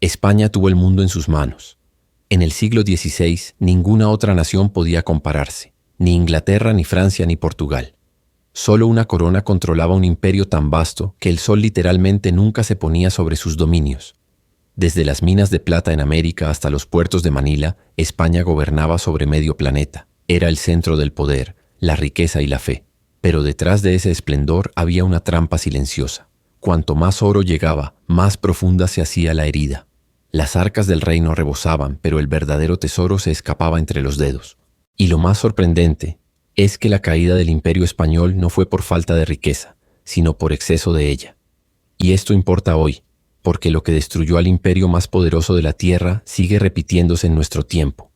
España tuvo el mundo en sus manos. En el siglo XVI, ninguna otra nación podía compararse, ni Inglaterra, ni Francia, ni Portugal. Solo una corona controlaba un imperio tan vasto que el sol literalmente nunca se ponía sobre sus dominios. Desde las minas de plata en América hasta los puertos de Manila, España gobernaba sobre medio planeta. Era el centro del poder, la riqueza y la fe. Pero detrás de ese esplendor había una trampa silenciosa. Cuanto más oro llegaba, más profunda se hacía la herida. Las arcas del reino rebosaban, pero el verdadero tesoro se escapaba entre los dedos. Y lo más sorprendente es que la caída del imperio español no fue por falta de riqueza, sino por exceso de ella. Y esto importa hoy, porque lo que destruyó al imperio más poderoso de la tierra sigue repitiéndose en nuestro tiempo.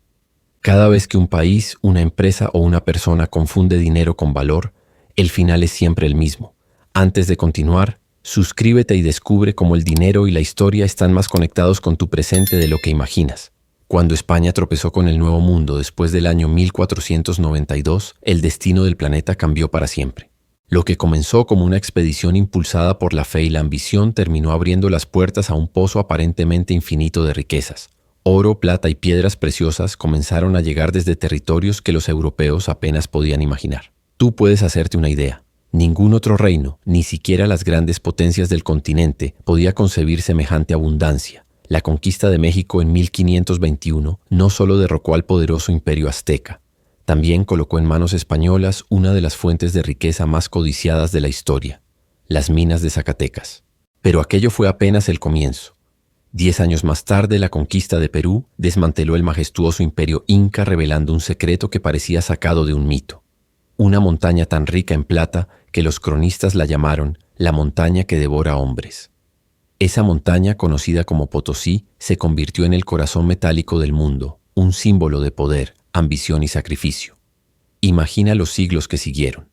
Cada vez que un país, una empresa o una persona confunde dinero con valor, el final es siempre el mismo. Antes de continuar, suscríbete y descubre cómo el dinero y la historia están más conectados con tu presente de lo que imaginas. Cuando España tropezó con el Nuevo Mundo después del año 1492, el destino del planeta cambió para siempre. Lo que comenzó como una expedición impulsada por la fe y la ambición terminó abriendo las puertas a un pozo aparentemente infinito de riquezas. Oro, plata y piedras preciosas comenzaron a llegar desde territorios que los europeos apenas podían imaginar. Tú puedes hacerte una idea. Ningún otro reino, ni siquiera las grandes potencias del continente, podía concebir semejante abundancia. La conquista de México en 1521 no solo derrocó al poderoso imperio azteca, también colocó en manos españolas una de las fuentes de riqueza más codiciadas de la historia, las minas de Zacatecas. Pero aquello fue apenas el comienzo. 10 años más tarde, la conquista de Perú desmanteló el majestuoso imperio inca, revelando un secreto que parecía sacado de un mito. Una montaña tan rica en plata que los cronistas la llamaron la montaña que devora hombres. Esa montaña, conocida como Potosí, se convirtió en el corazón metálico del mundo, un símbolo de poder, ambición y sacrificio. Imagina los siglos que siguieron.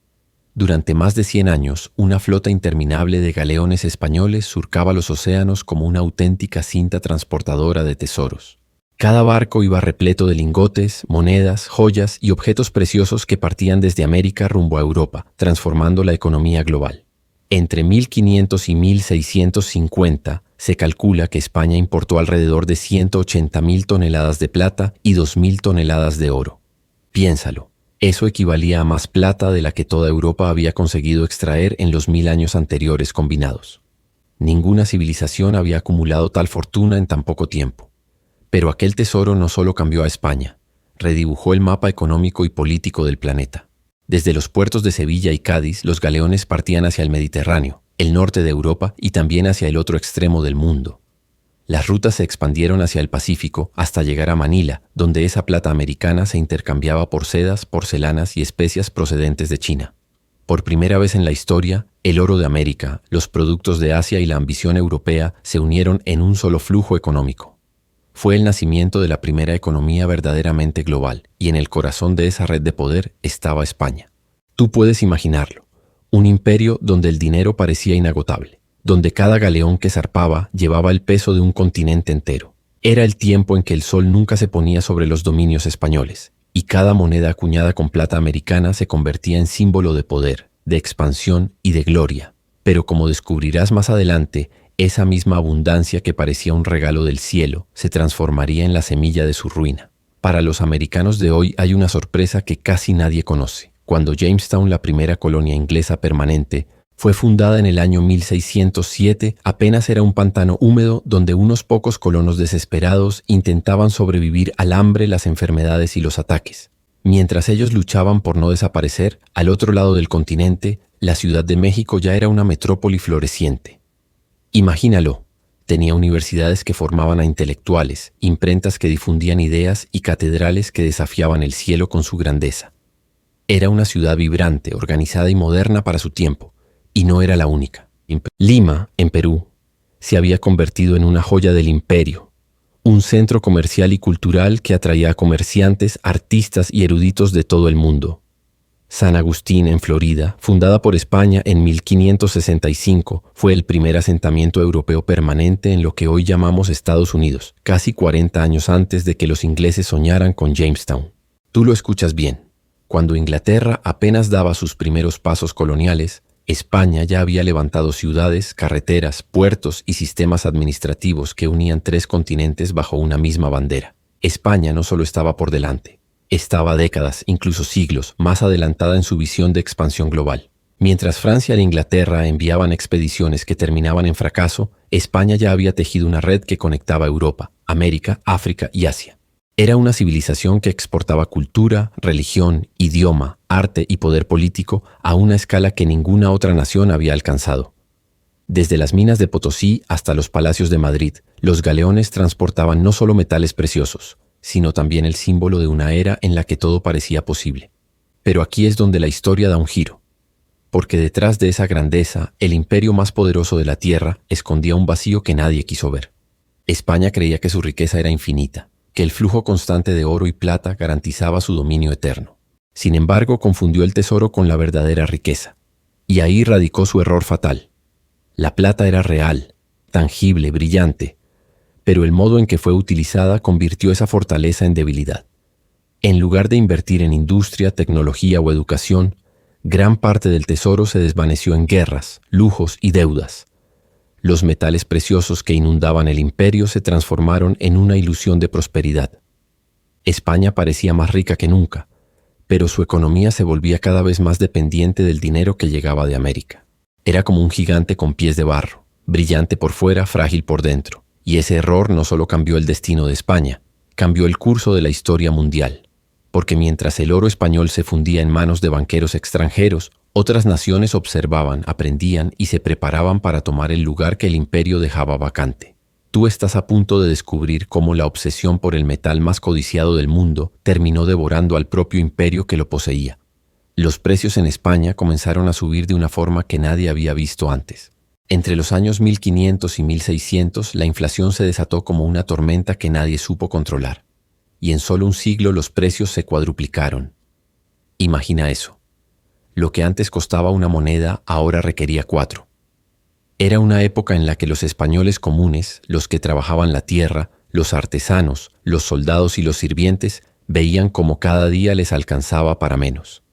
Durante más de 100 años, una flota interminable de galeones españoles surcaba los océanos como una auténtica cinta transportadora de tesoros. Cada barco iba repleto de lingotes, monedas, joyas y objetos preciosos que partían desde América rumbo a Europa, transformando la economía global. Entre 1500 y 1650 se calcula que España importó alrededor de 180.000 toneladas de plata y 2.000 toneladas de oro. Piénsalo, eso equivalía a más plata de la que toda Europa había conseguido extraer en los 1000 años anteriores combinados. Ninguna civilización había acumulado tal fortuna en tan poco tiempo. Pero aquel tesoro no solo cambió a España, redibujó el mapa económico y político del planeta. Desde los puertos de Sevilla y Cádiz, los galeones partían hacia el Mediterráneo, el norte de Europa y también hacia el otro extremo del mundo. Las rutas se expandieron hacia el Pacífico hasta llegar a Manila, donde esa plata americana se intercambiaba por sedas, porcelanas y especias procedentes de China. Por primera vez en la historia, el oro de América, los productos de Asia y la ambición europea se unieron en un solo flujo económico. Fue el nacimiento de la primera economía verdaderamente global, y en el corazón de esa red de poder estaba España. Tú puedes imaginarlo, un imperio donde el dinero parecía inagotable, donde cada galeón que zarpaba llevaba el peso de un continente entero. Era el tiempo en que el sol nunca se ponía sobre los dominios españoles, y cada moneda acuñada con plata americana se convertía en símbolo de poder, de expansión y de gloria. Pero como descubrirás más adelante, esa misma abundancia que parecía un regalo del cielo se transformaría en la semilla de su ruina. Para los americanos de hoy hay una sorpresa que casi nadie conoce. Cuando Jamestown, la primera colonia inglesa permanente, fue fundada en el año 1607, apenas era un pantano húmedo donde unos pocos colonos desesperados intentaban sobrevivir al hambre, las enfermedades y los ataques. Mientras ellos luchaban por no desaparecer, al otro lado del continente, la Ciudad de México ya era una metrópoli floreciente. Imagínalo, tenía universidades que formaban a intelectuales, imprentas que difundían ideas y catedrales que desafiaban el cielo con su grandeza. Era una ciudad vibrante, organizada y moderna para su tiempo, y no era la única. Lima, en Perú, se había convertido en una joya del imperio, un centro comercial y cultural que atraía a comerciantes, artistas y eruditos de todo el mundo. San Agustín, en Florida, fundada por España en 1565, fue el primer asentamiento europeo permanente en lo que hoy llamamos Estados Unidos, casi 40 años antes de que los ingleses soñaran con Jamestown. Tú lo escuchas bien. Cuando Inglaterra apenas daba sus primeros pasos coloniales, España ya había levantado ciudades, carreteras, puertos y sistemas administrativos que unían 3 continentes bajo una misma bandera. España no solo estaba por delante, estaba décadas, incluso siglos, más adelantada en su visión de expansión global. Mientras Francia e Inglaterra enviaban expediciones que terminaban en fracaso, España ya había tejido una red que conectaba Europa, América, África y Asia. Era una civilización que exportaba cultura, religión, idioma, arte y poder político a una escala que ninguna otra nación había alcanzado. Desde las minas de Potosí hasta los palacios de Madrid, los galeones transportaban no solo metales preciosos, sino también el símbolo de una era en la que todo parecía posible. Pero aquí es donde la historia da un giro. Porque detrás de esa grandeza, el imperio más poderoso de la tierra escondía un vacío que nadie quiso ver. España creía que su riqueza era infinita, que el flujo constante de oro y plata garantizaba su dominio eterno. Sin embargo, confundió el tesoro con la verdadera riqueza. Y ahí radicó su error fatal. La plata era real, tangible, brillante, pero el modo en que fue utilizada convirtió esa fortaleza en debilidad. En lugar de invertir en industria, tecnología o educación, gran parte del tesoro se desvaneció en guerras, lujos y deudas. Los metales preciosos que inundaban el imperio se transformaron en una ilusión de prosperidad. España parecía más rica que nunca, pero su economía se volvía cada vez más dependiente del dinero que llegaba de América. Era como un gigante con pies de barro, brillante por fuera, frágil por dentro. Y ese error no solo cambió el destino de España, cambió el curso de la historia mundial. Porque mientras el oro español se fundía en manos de banqueros extranjeros, otras naciones observaban, aprendían y se preparaban para tomar el lugar que el imperio dejaba vacante. Tú estás a punto de descubrir cómo la obsesión por el metal más codiciado del mundo terminó devorando al propio imperio que lo poseía. Los precios en España comenzaron a subir de una forma que nadie había visto antes. Entre los años 1500 y 1600, la inflación se desató como una tormenta que nadie supo controlar. Y en solo un siglo los precios se cuadruplicaron. Imagina eso. Lo que antes costaba una moneda, ahora requería 4. Era una época en la que los españoles comunes, los que trabajaban la tierra, los artesanos, los soldados y los sirvientes, veían como cada día les alcanzaba para menos.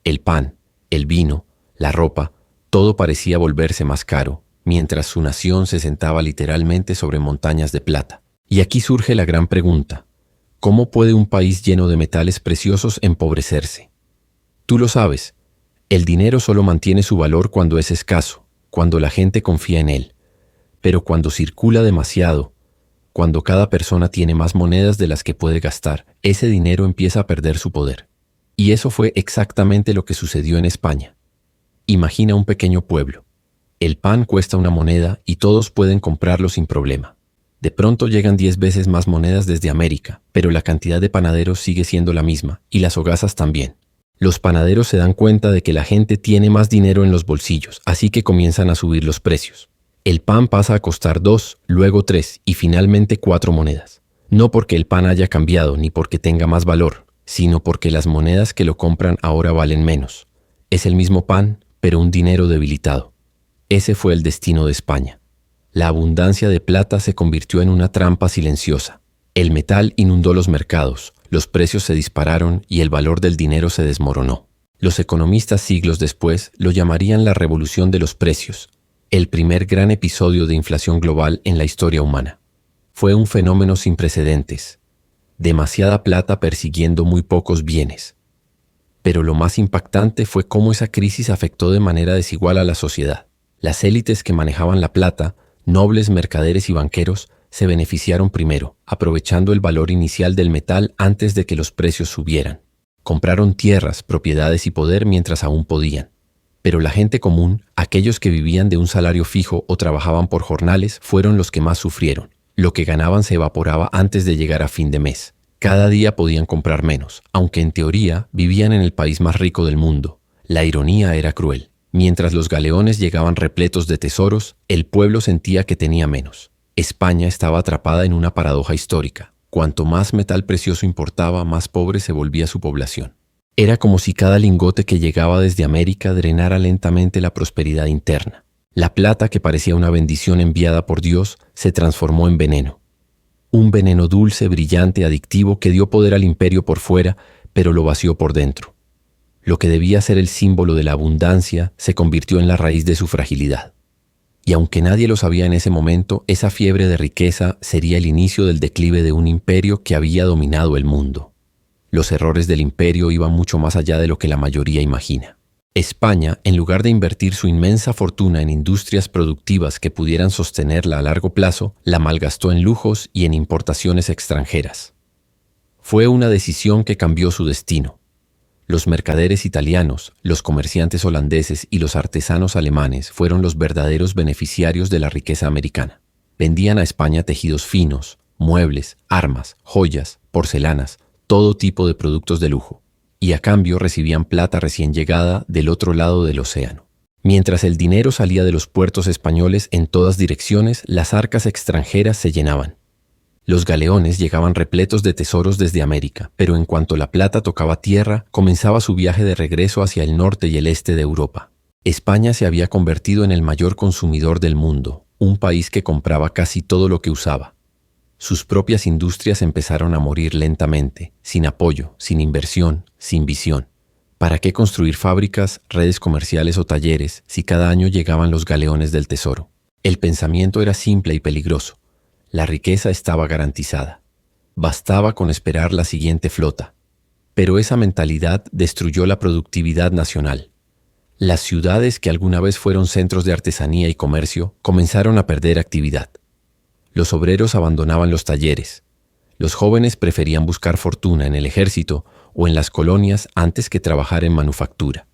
El pan, el vino, la ropa, todo parecía volverse más caro, mientras su nación se sentaba literalmente sobre montañas de plata. Y aquí surge la gran pregunta: ¿cómo puede un país lleno de metales preciosos empobrecerse? Tú lo sabes, el dinero solo mantiene su valor cuando es escaso, cuando la gente confía en él. Pero cuando circula demasiado, cuando cada persona tiene más monedas de las que puede gastar, ese dinero empieza a perder su poder. Y eso fue exactamente lo que sucedió en España. Imagina un pequeño pueblo. El pan cuesta una moneda y todos pueden comprarlo sin problema. De pronto llegan 10 veces más monedas desde América, pero la cantidad de panaderos sigue siendo la misma, y las hogazas también. Los panaderos se dan cuenta de que la gente tiene más dinero en los bolsillos, así que comienzan a subir los precios. El pan pasa a costar 2, luego 3 y finalmente 4 monedas. No porque el pan haya cambiado ni porque tenga más valor, sino porque las monedas que lo compran ahora valen menos. Es el mismo pan, pero un dinero debilitado. Ese fue el destino de España. La abundancia de plata se convirtió en una trampa silenciosa. El metal inundó los mercados, los precios se dispararon y el valor del dinero se desmoronó. Los economistas siglos después lo llamarían la revolución de los precios, el primer gran episodio de inflación global en la historia humana. Fue un fenómeno sin precedentes. Demasiada plata persiguiendo muy pocos bienes. Pero lo más impactante fue cómo esa crisis afectó de manera desigual a la sociedad. Las élites que manejaban la plata, nobles, mercaderes y banqueros, se beneficiaron primero, aprovechando el valor inicial del metal antes de que los precios subieran. Compraron tierras, propiedades y poder mientras aún podían. Pero la gente común, aquellos que vivían de un salario fijo o trabajaban por jornales, fueron los que más sufrieron. Lo que ganaban se evaporaba antes de llegar a fin de mes. Cada día podían comprar menos, aunque en teoría vivían en el país más rico del mundo. La ironía era cruel. Mientras los galeones llegaban repletos de tesoros, el pueblo sentía que tenía menos. España estaba atrapada en una paradoja histórica. Cuanto más metal precioso importaba, más pobre se volvía su población. Era como si cada lingote que llegaba desde América drenara lentamente la prosperidad interna. La plata, que parecía una bendición enviada por Dios, se transformó en veneno. Un veneno dulce, brillante, adictivo, que dio poder al imperio por fuera, pero lo vació por dentro. Lo que debía ser el símbolo de la abundancia se convirtió en la raíz de su fragilidad. Y aunque nadie lo sabía en ese momento, esa fiebre de riqueza sería el inicio del declive de un imperio que había dominado el mundo. Los errores del imperio iban mucho más allá de lo que la mayoría imagina. España, en lugar de invertir su inmensa fortuna en industrias productivas que pudieran sostenerla a largo plazo, la malgastó en lujos y en importaciones extranjeras. Fue una decisión que cambió su destino. Los mercaderes italianos, los comerciantes holandeses y los artesanos alemanes fueron los verdaderos beneficiarios de la riqueza americana. Vendían a España tejidos finos, muebles, armas, joyas, porcelanas, todo tipo de productos de lujo, y a cambio recibían plata recién llegada del otro lado del océano. Mientras el dinero salía de los puertos españoles en todas direcciones, las arcas extranjeras se llenaban. Los galeones llegaban repletos de tesoros desde América, pero en cuanto la plata tocaba tierra, comenzaba su viaje de regreso hacia el norte y el este de Europa. España se había convertido en el mayor consumidor del mundo, un país que compraba casi todo lo que usaba. Sus propias industrias empezaron a morir lentamente, sin apoyo, sin inversión, sin visión. ¿Para qué construir fábricas, redes comerciales o talleres si cada año llegaban los galeones del tesoro? El pensamiento era simple y peligroso. La riqueza estaba garantizada. Bastaba con esperar la siguiente flota. Pero esa mentalidad destruyó la productividad nacional. Las ciudades que alguna vez fueron centros de artesanía y comercio comenzaron a perder actividad. Los obreros abandonaban los talleres. Los jóvenes preferían buscar fortuna en el ejército o en las colonias antes que trabajar en manufactura.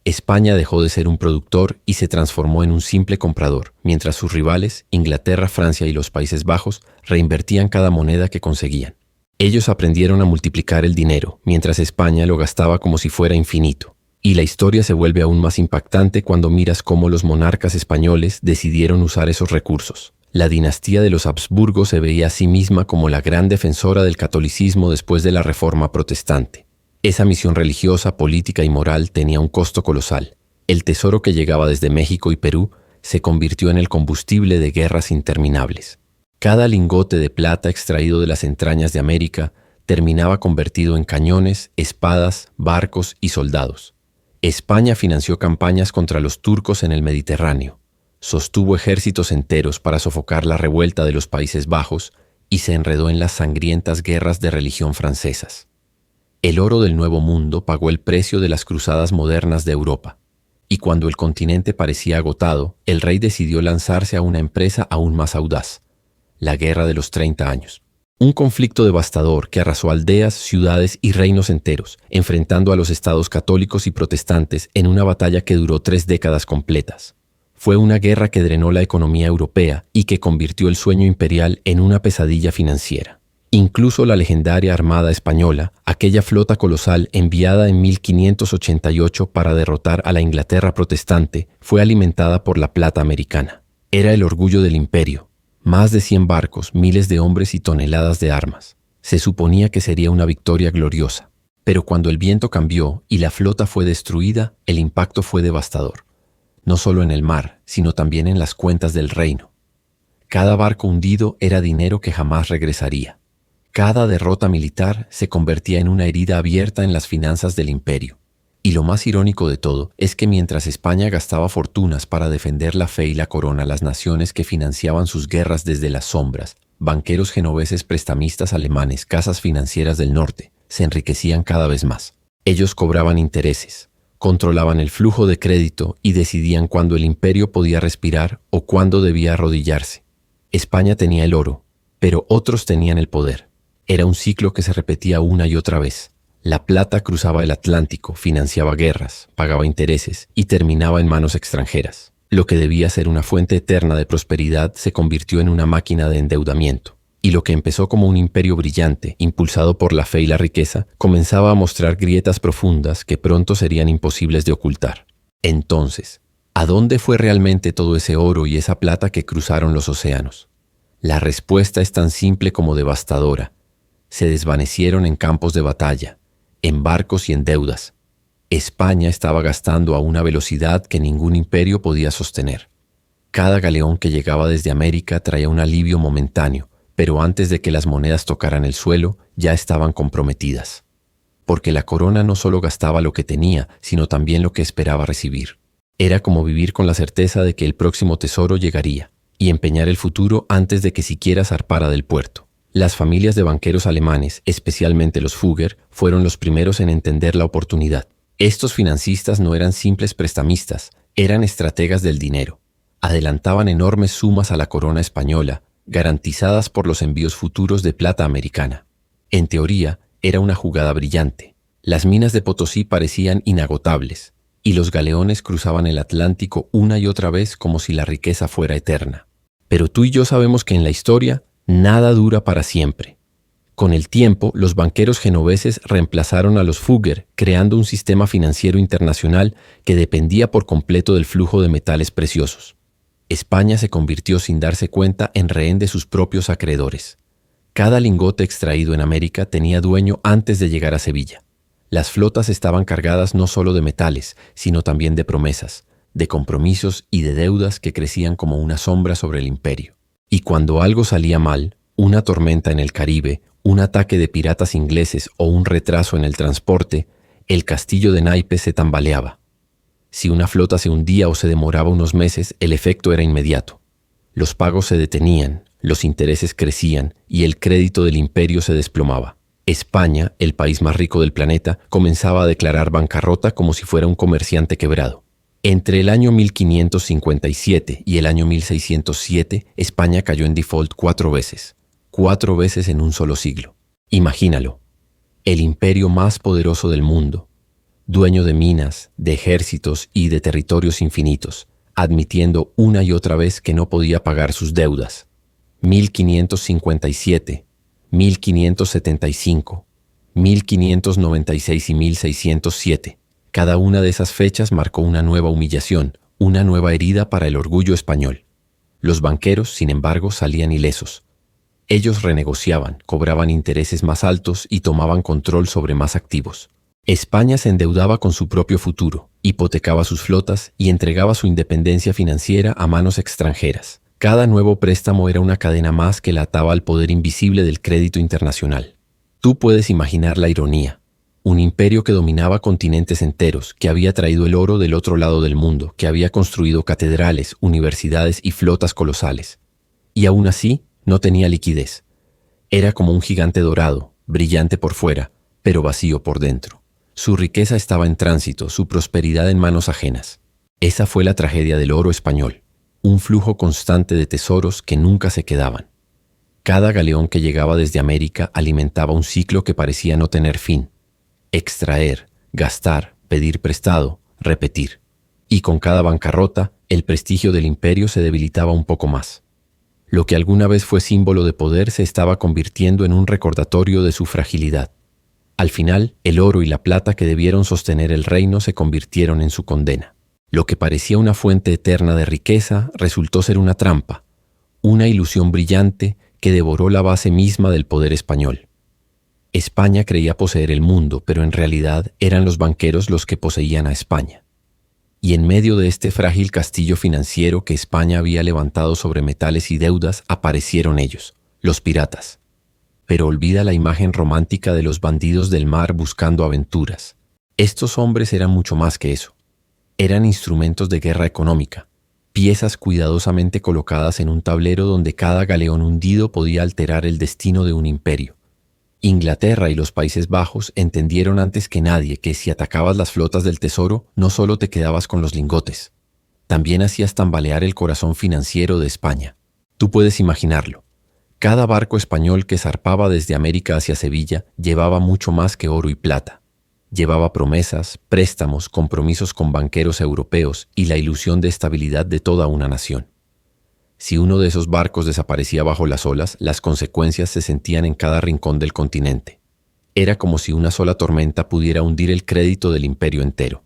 España dejó de ser un productor y se transformó en un simple comprador, mientras sus rivales, Inglaterra, Francia y los Países Bajos, reinvertían cada moneda que conseguían. Ellos aprendieron a multiplicar el dinero, mientras España lo gastaba como si fuera infinito. Y la historia se vuelve aún más impactante cuando miras cómo los monarcas españoles decidieron usar esos recursos. La dinastía de los Habsburgo se veía a sí misma como la gran defensora del catolicismo después de la Reforma protestante. Esa misión religiosa, política y moral tenía un costo colosal. El tesoro que llegaba desde México y Perú se convirtió en el combustible de guerras interminables. Cada lingote de plata extraído de las entrañas de América terminaba convertido en cañones, espadas, barcos y soldados. España financió campañas contra los turcos en el Mediterráneo, sostuvo ejércitos enteros para sofocar la revuelta de los Países Bajos y se enredó en las sangrientas guerras de religión francesas. El oro del Nuevo Mundo pagó el precio de las cruzadas modernas de Europa, y cuando el continente parecía agotado, el rey decidió lanzarse a una empresa aún más audaz, la Guerra de los 30 años. Un conflicto devastador que arrasó aldeas, ciudades y reinos enteros, enfrentando a los estados católicos y protestantes en una batalla que duró 3 décadas completas. Fue una guerra que drenó la economía europea y que convirtió el sueño imperial en una pesadilla financiera. Incluso la legendaria Armada Española, aquella flota colosal enviada en 1588 para derrotar a la Inglaterra protestante, fue alimentada por la plata americana. Era el orgullo del imperio. Más de 100 barcos, miles de hombres y toneladas de armas. Se suponía que sería una victoria gloriosa. Pero cuando el viento cambió y la flota fue destruida, el impacto fue devastador. No solo en el mar, sino también en las cuentas del reino. Cada barco hundido era dinero que jamás regresaría. Cada derrota militar se convertía en una herida abierta en las finanzas del imperio. Y lo más irónico de todo es que mientras España gastaba fortunas para defender la fe y la corona a las naciones que financiaban sus guerras desde las sombras, banqueros genoveses, prestamistas alemanes, casas financieras del norte, se enriquecían cada vez más. Ellos cobraban intereses, controlaban el flujo de crédito y decidían cuándo el imperio podía respirar o cuándo debía arrodillarse. España tenía el oro, pero otros tenían el poder. Era un ciclo que se repetía una y otra vez. La plata cruzaba el Atlántico, financiaba guerras, pagaba intereses y terminaba en manos extranjeras. Lo que debía ser una fuente eterna de prosperidad se convirtió en una máquina de endeudamiento. Y lo que empezó como un imperio brillante, impulsado por la fe y la riqueza, comenzaba a mostrar grietas profundas que pronto serían imposibles de ocultar. Entonces, ¿a dónde fue realmente todo ese oro y esa plata que cruzaron los océanos? La respuesta es tan simple como devastadora. Se desvanecieron en campos de batalla, en barcos y en deudas. España estaba gastando a una velocidad que ningún imperio podía sostener. Cada galeón que llegaba desde América traía un alivio momentáneo, pero antes de que las monedas tocaran el suelo, ya estaban comprometidas. porque la corona no solo gastaba lo que tenía, sino también lo que esperaba recibir. Era como vivir con la certeza de que el próximo tesoro llegaría, y empeñar el futuro antes de que siquiera zarpara del puerto. Las familias de banqueros alemanes, especialmente los Fugger, fueron los primeros en entender la oportunidad. Estos financistas no eran simples prestamistas, eran estrategas del dinero. Adelantaban enormes sumas a la corona española, garantizadas por los envíos futuros de plata americana. En teoría, era una jugada brillante. Las minas de Potosí parecían inagotables, y los galeones cruzaban el Atlántico una y otra vez como si la riqueza fuera eterna. Pero tú y yo sabemos que en la historia, nada dura para siempre. Con el tiempo, los banqueros genoveses reemplazaron a los Fugger, creando un sistema financiero internacional que dependía por completo del flujo de metales preciosos. España se convirtió sin darse cuenta en rehén de sus propios acreedores. Cada lingote extraído en América tenía dueño antes de llegar a Sevilla. Las flotas estaban cargadas no solo de metales, sino también de promesas, de compromisos y de deudas que crecían como una sombra sobre el imperio. Y cuando algo salía mal, una tormenta en el Caribe, un ataque de piratas ingleses o un retraso en el transporte, el castillo de naipes se tambaleaba. Si una flota se hundía o se demoraba unos meses, el efecto era inmediato. Los pagos se detenían, los intereses crecían y el crédito del imperio se desplomaba. España, el país más rico del planeta, comenzaba a declarar bancarrota como si fuera un comerciante quebrado. Entre el año 1557 y el año 1607, España cayó en default 4 veces. 4 veces en un solo siglo. Imagínalo. El imperio más poderoso del mundo, dueño de minas, de ejércitos y de territorios infinitos, admitiendo una y otra vez que no podía pagar sus deudas. 1557, 1575, 1596 y 1607. Cada una de esas fechas marcó una nueva humillación, una nueva herida para el orgullo español. Los banqueros, sin embargo, salían ilesos. Ellos renegociaban, cobraban intereses más altos y tomaban control sobre más activos. España se endeudaba con su propio futuro, hipotecaba sus flotas y entregaba su independencia financiera a manos extranjeras. Cada nuevo préstamo era una cadena más que la ataba al poder invisible del crédito internacional. Tú puedes imaginar la ironía. Un imperio que dominaba continentes enteros, que había traído el oro del otro lado del mundo, que había construido catedrales, universidades y flotas colosales. Y aún así, no tenía liquidez. Era como un gigante dorado, brillante por fuera, pero vacío por dentro. Su riqueza estaba en tránsito, su prosperidad en manos ajenas. Esa fue la tragedia del oro español. Un flujo constante de tesoros que nunca se quedaban. Cada galeón que llegaba desde América alimentaba un ciclo que parecía no tener fin. Extraer, gastar, pedir prestado, repetir. Y con cada bancarrota, el prestigio del imperio se debilitaba un poco más. Lo que alguna vez fue símbolo de poder se estaba convirtiendo en un recordatorio de su fragilidad. Al final, el oro y la plata que debieron sostener el reino se convirtieron en su condena. Lo que parecía una fuente eterna de riqueza resultó ser una trampa, una ilusión brillante que devoró la base misma del poder español. España creía poseer el mundo, pero en realidad eran los banqueros los que poseían a España. Y en medio de este frágil castillo financiero que España había levantado sobre metales y deudas, aparecieron ellos, los piratas. Pero olvida la imagen romántica de los bandidos del mar buscando aventuras. Estos hombres eran mucho más que eso. Eran instrumentos de guerra económica, piezas cuidadosamente colocadas en un tablero donde cada galeón hundido podía alterar el destino de un imperio. Inglaterra y los Países Bajos entendieron antes que nadie que si atacabas las flotas del tesoro, no solo te quedabas con los lingotes, también hacías tambalear el corazón financiero de España. Tú puedes imaginarlo. Cada barco español que zarpaba desde América hacia Sevilla llevaba mucho más que oro y plata. Llevaba promesas, préstamos, compromisos con banqueros europeos y la ilusión de estabilidad de toda una nación. Si uno de esos barcos desaparecía bajo las olas, las consecuencias se sentían en cada rincón del continente. Era como si una sola tormenta pudiera hundir el crédito del imperio entero.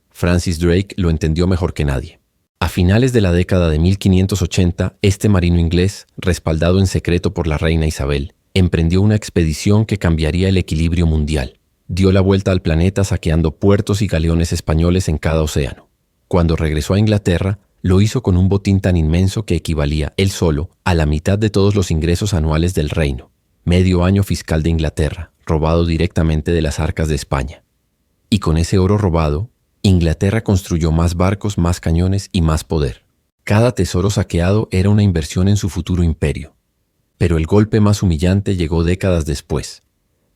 Francis Drake lo entendió mejor que nadie. A finales de la década de 1580, este marino inglés, respaldado en secreto por la reina Isabel, emprendió una expedición que cambiaría el equilibrio mundial. Dio la vuelta al planeta saqueando puertos y galeones españoles en cada océano. Cuando regresó a Inglaterra, lo hizo con un botín tan inmenso que equivalía, él solo, a la mitad de todos los ingresos anuales del reino. Medio año fiscal de Inglaterra, robado directamente de las arcas de España. Y con ese oro robado, Inglaterra construyó más barcos, más cañones y más poder. Cada tesoro saqueado era una inversión en su futuro imperio. Pero el golpe más humillante llegó décadas después.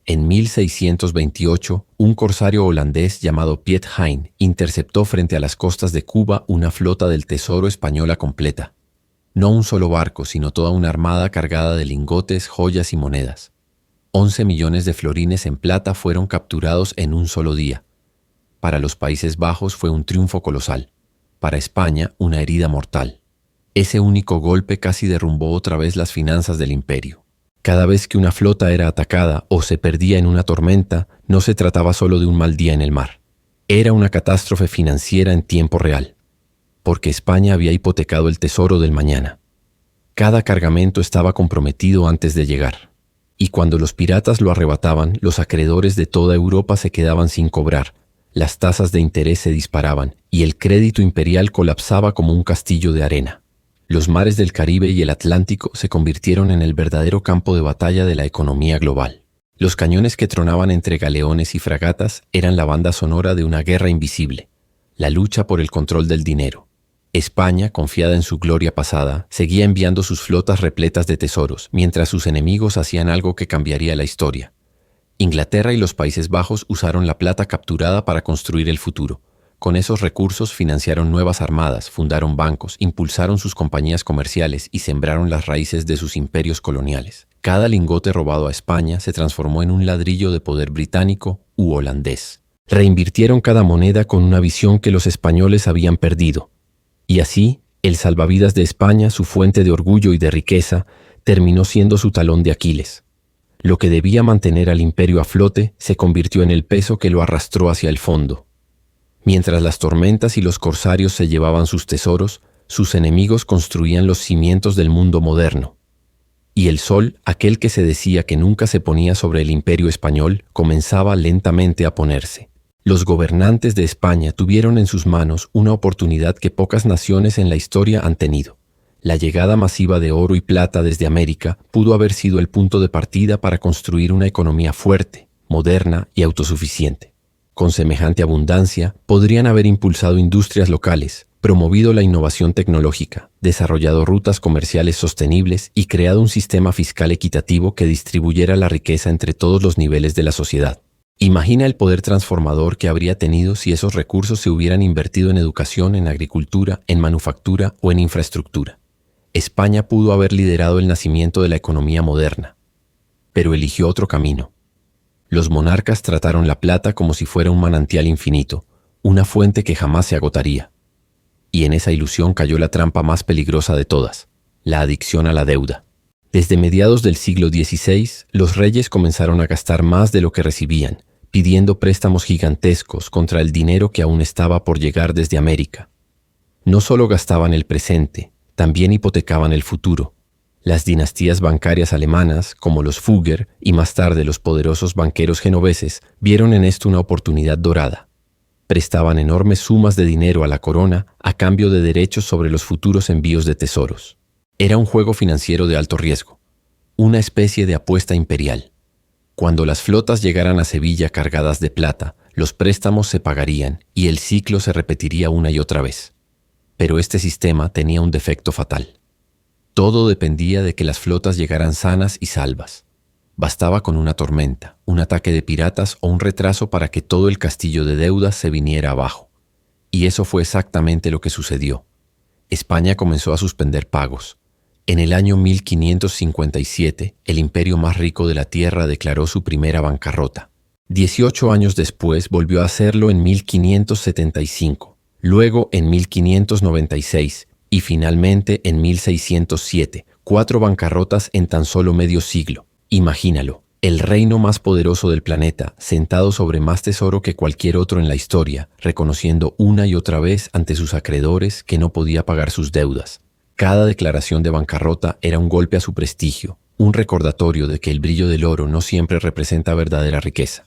En 1628, un corsario holandés llamado Piet Hein interceptó frente a las costas de Cuba una flota del tesoro española completa. No un solo barco, sino toda una armada cargada de lingotes, joyas y monedas. 11 millones de florines en plata fueron capturados en un solo día. Para los Países Bajos fue un triunfo colosal. Para España, una herida mortal. Ese único golpe casi derrumbó otra vez las finanzas del imperio. Cada vez que una flota era atacada o se perdía en una tormenta, no se trataba solo de un mal día en el mar. Era una catástrofe financiera en tiempo real, porque España había hipotecado el tesoro del mañana. Cada cargamento estaba comprometido antes de llegar. Y cuando los piratas lo arrebataban, los acreedores de toda Europa se quedaban sin cobrar, las tasas de interés se disparaban y el crédito imperial colapsaba como un castillo de arena. Los mares del Caribe y el Atlántico se convirtieron en el verdadero campo de batalla de la economía global. Los cañones que tronaban entre galeones y fragatas eran la banda sonora de una guerra invisible, la lucha por el control del dinero. España, confiada en su gloria pasada, seguía enviando sus flotas repletas de tesoros, mientras sus enemigos hacían algo que cambiaría la historia. Inglaterra y los Países Bajos usaron la plata capturada para construir el futuro. Con esos recursos financiaron nuevas armadas, fundaron bancos, impulsaron sus compañías comerciales y sembraron las raíces de sus imperios coloniales. Cada lingote robado a España se transformó en un ladrillo de poder británico u holandés. Reinvirtieron cada moneda con una visión que los españoles habían perdido. Y así, el salvavidas de España, su fuente de orgullo y de riqueza, terminó siendo su talón de Aquiles. Lo que debía mantener al imperio a flote se convirtió en el peso que lo arrastró hacia el fondo. Mientras las tormentas y los corsarios se llevaban sus tesoros, sus enemigos construían los cimientos del mundo moderno. Y el sol, aquel que se decía que nunca se ponía sobre el imperio español, comenzaba lentamente a ponerse. Los gobernantes de España tuvieron en sus manos una oportunidad que pocas naciones en la historia han tenido. La llegada masiva de oro y plata desde América pudo haber sido el punto de partida para construir una economía fuerte, moderna y autosuficiente. Con semejante abundancia, podrían haber impulsado industrias locales, promovido la innovación tecnológica, desarrollado rutas comerciales sostenibles y creado un sistema fiscal equitativo que distribuyera la riqueza entre todos los niveles de la sociedad. Imagina el poder transformador que habría tenido si esos recursos se hubieran invertido en educación, en agricultura, en manufactura o en infraestructura. España pudo haber liderado el nacimiento de la economía moderna, pero eligió otro camino. Los monarcas trataron la plata como si fuera un manantial infinito, una fuente que jamás se agotaría. Y en esa ilusión cayó la trampa más peligrosa de todas, la adicción a la deuda. Desde mediados del siglo XVI, los reyes comenzaron a gastar más de lo que recibían, pidiendo préstamos gigantescos contra el dinero que aún estaba por llegar desde América. No solo gastaban el presente, también hipotecaban el futuro. Las dinastías bancarias alemanas, como los Fugger y más tarde los poderosos banqueros genoveses, vieron en esto una oportunidad dorada. Prestaban enormes sumas de dinero a la corona a cambio de derechos sobre los futuros envíos de tesoros. Era un juego financiero de alto riesgo, una especie de apuesta imperial. Cuando las flotas llegaran a Sevilla cargadas de plata, los préstamos se pagarían y el ciclo se repetiría una y otra vez. Pero este sistema tenía un defecto fatal. Todo dependía de que las flotas llegaran sanas y salvas. Bastaba con una tormenta, un ataque de piratas o un retraso para que todo el castillo de deudas se viniera abajo. Y eso fue exactamente lo que sucedió. España comenzó a suspender pagos. En el año 1557, el imperio más rico de la tierra declaró su primera bancarrota. 18 años después volvió a hacerlo en 1575, luego en 1596 y finalmente en 1607, 4 bancarrotas en tan solo medio siglo. Imagínalo, el reino más poderoso del planeta, sentado sobre más tesoro que cualquier otro en la historia, reconociendo una y otra vez ante sus acreedores que no podía pagar sus deudas. Cada declaración de bancarrota era un golpe a su prestigio, un recordatorio de que el brillo del oro no siempre representa verdadera riqueza.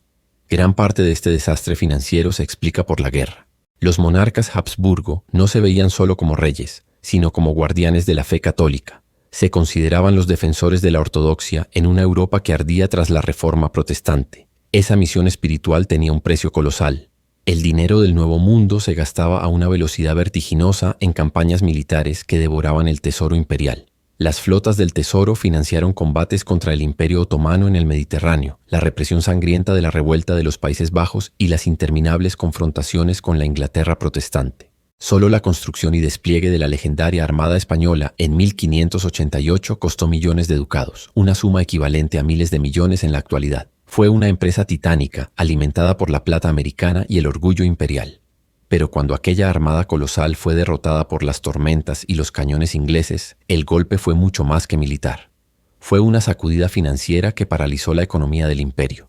Gran parte de este desastre financiero se explica por la guerra. Los monarcas Habsburgo no se veían solo como reyes, sino como guardianes de la fe católica. Se consideraban los defensores de la ortodoxia en una Europa que ardía tras la reforma protestante. Esa misión espiritual tenía un precio colosal. El dinero del Nuevo Mundo se gastaba a una velocidad vertiginosa en campañas militares que devoraban el tesoro imperial. Las flotas del tesoro financiaron combates contra el Imperio Otomano en el Mediterráneo, la represión sangrienta de la revuelta de los Países Bajos y las interminables confrontaciones con la Inglaterra protestante. Solo la construcción y despliegue de la legendaria Armada Española en 1588 costó millones de ducados, una suma equivalente a miles de millones en la actualidad. Fue una empresa titánica, alimentada por la plata americana y el orgullo imperial. Pero cuando aquella armada colosal fue derrotada por las tormentas y los cañones ingleses, el golpe fue mucho más que militar. Fue una sacudida financiera que paralizó la economía del imperio.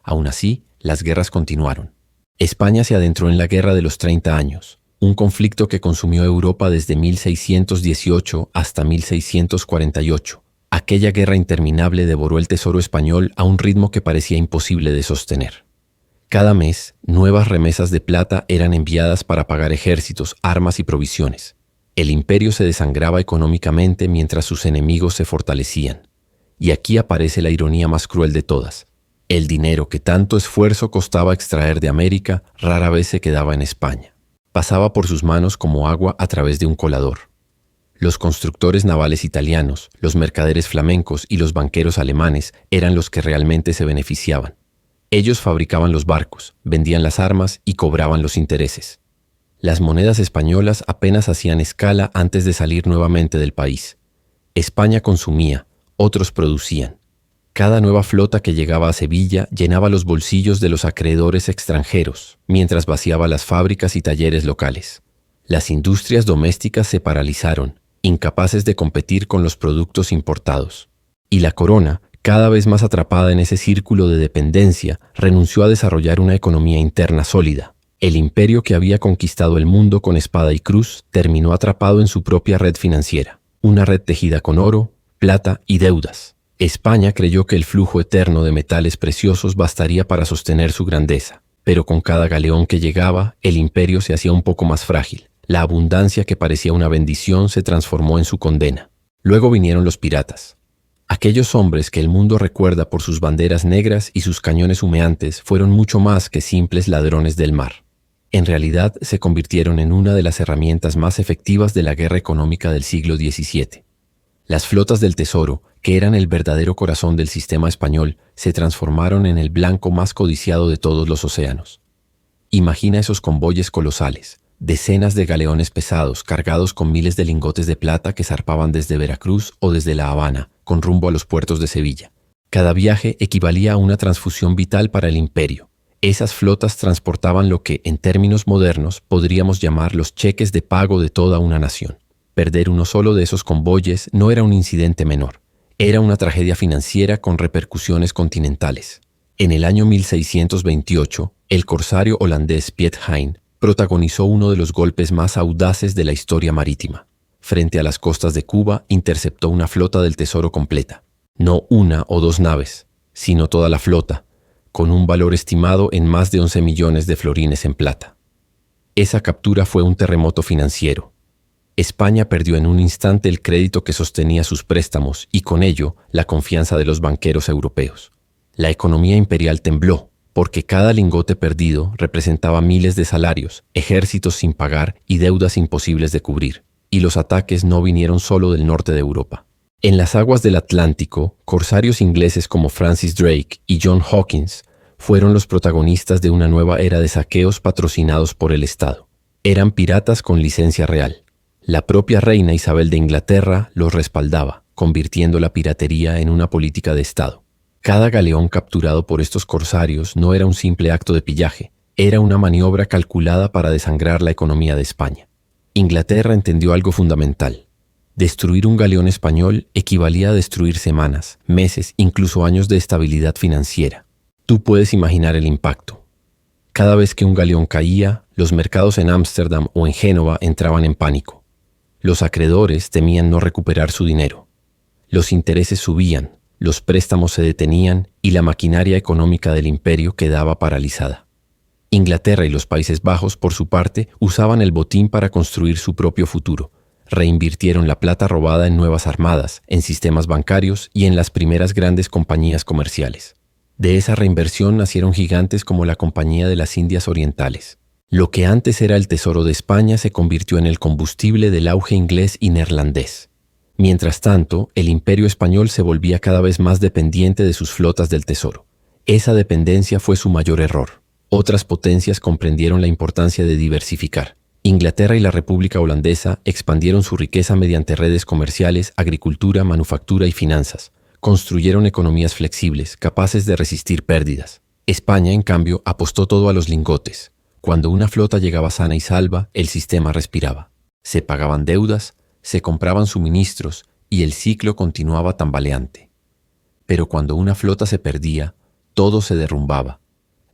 Aún así, las guerras continuaron. España se adentró en la Guerra de los 30 años, un conflicto que consumió Europa desde 1618 hasta 1648. Aquella guerra interminable devoró el tesoro español a un ritmo que parecía imposible de sostener. Cada mes, nuevas remesas de plata eran enviadas para pagar ejércitos, armas y provisiones. El imperio se desangraba económicamente mientras sus enemigos se fortalecían. Y aquí aparece la ironía más cruel de todas. El dinero que tanto esfuerzo costaba extraer de América rara vez se quedaba en España. Pasaba por sus manos como agua a través de un colador. Los constructores navales italianos, los mercaderes flamencos y los banqueros alemanes eran los que realmente se beneficiaban. Ellos fabricaban los barcos, vendían las armas y cobraban los intereses. Las monedas españolas apenas hacían escala antes de salir nuevamente del país. España consumía, otros producían. Cada nueva flota que llegaba a Sevilla llenaba los bolsillos de los acreedores extranjeros, mientras vaciaba las fábricas y talleres locales. Las industrias domésticas se paralizaron, incapaces de competir con los productos importados. Y la corona, cada vez más atrapada en ese círculo de dependencia, renunció a desarrollar una economía interna sólida. El imperio que había conquistado el mundo con espada y cruz terminó atrapado en su propia red financiera, una red tejida con oro, plata y deudas. España creyó que el flujo eterno de metales preciosos bastaría para sostener su grandeza, pero con cada galeón que llegaba, el imperio se hacía un poco más frágil. La abundancia que parecía una bendición se transformó en su condena. Luego vinieron los piratas. Aquellos hombres que el mundo recuerda por sus banderas negras y sus cañones humeantes fueron mucho más que simples ladrones del mar. En realidad se convirtieron en una de las herramientas más efectivas de la guerra económica del siglo XVII. Las flotas del tesoro, que eran el verdadero corazón del sistema español, se transformaron en el blanco más codiciado de todos los océanos. Imagina esos convoyes colosales, decenas de galeones pesados cargados con miles de lingotes de plata que zarpaban desde Veracruz o desde La Habana, con rumbo a los puertos de Sevilla. Cada viaje equivalía a una transfusión vital para el imperio. Esas flotas transportaban lo que, en términos modernos, podríamos llamar los cheques de pago de toda una nación. Perder uno solo de esos convoyes no era un incidente menor. Era una tragedia financiera con repercusiones continentales. En el año 1628, el corsario holandés Piet Hein protagonizó uno de los golpes más audaces de la historia marítima. Frente a las costas de Cuba, interceptó una flota del tesoro completa. No una o dos naves, sino toda la flota, con un valor estimado en más de 11 millones de florines en plata. Esa captura fue un terremoto financiero. España perdió en un instante el crédito que sostenía sus préstamos y con ello la confianza de los banqueros europeos. La economía imperial tembló, porque cada lingote perdido representaba miles de salarios, ejércitos sin pagar y deudas imposibles de cubrir. Y los ataques no vinieron solo del norte de Europa. En las aguas del Atlántico, corsarios ingleses como Francis Drake y John Hawkins fueron los protagonistas de una nueva era de saqueos patrocinados por el Estado. Eran piratas con licencia real. La propia reina Isabel de Inglaterra los respaldaba, convirtiendo la piratería en una política de Estado. Cada galeón capturado por estos corsarios no era un simple acto de pillaje, era una maniobra calculada para desangrar la economía de España. Inglaterra entendió algo fundamental. Destruir un galeón español equivalía a destruir semanas, meses, incluso años de estabilidad financiera. Tú puedes imaginar el impacto. Cada vez que un galeón caía, los mercados en Ámsterdam o en Génova entraban en pánico. Los acreedores temían no recuperar su dinero. Los intereses subían, los préstamos se detenían y la maquinaria económica del imperio quedaba paralizada. Inglaterra y los Países Bajos, por su parte, usaban el botín para construir su propio futuro, Reinvirtieron la plata robada en nuevas armadas, en sistemas bancarios y en las primeras grandes compañías comerciales. De esa reinversión nacieron gigantes como la Compañía de las Indias Orientales. Lo que antes era el tesoro de España se convirtió en el combustible del auge inglés y neerlandés. Mientras tanto, el imperio español se volvía cada vez más dependiente de sus flotas del tesoro. Esa dependencia fue su mayor error. Otras potencias comprendieron la importancia de diversificar. Inglaterra y la República Holandesa expandieron su riqueza mediante redes comerciales, agricultura, manufactura y finanzas. Construyeron economías flexibles, capaces de resistir pérdidas. España, en cambio, apostó todo a los lingotes. Cuando una flota llegaba sana y salva, el sistema respiraba. Se pagaban deudas, se compraban suministros y el ciclo continuaba tambaleante. Pero cuando una flota se perdía, todo se derrumbaba.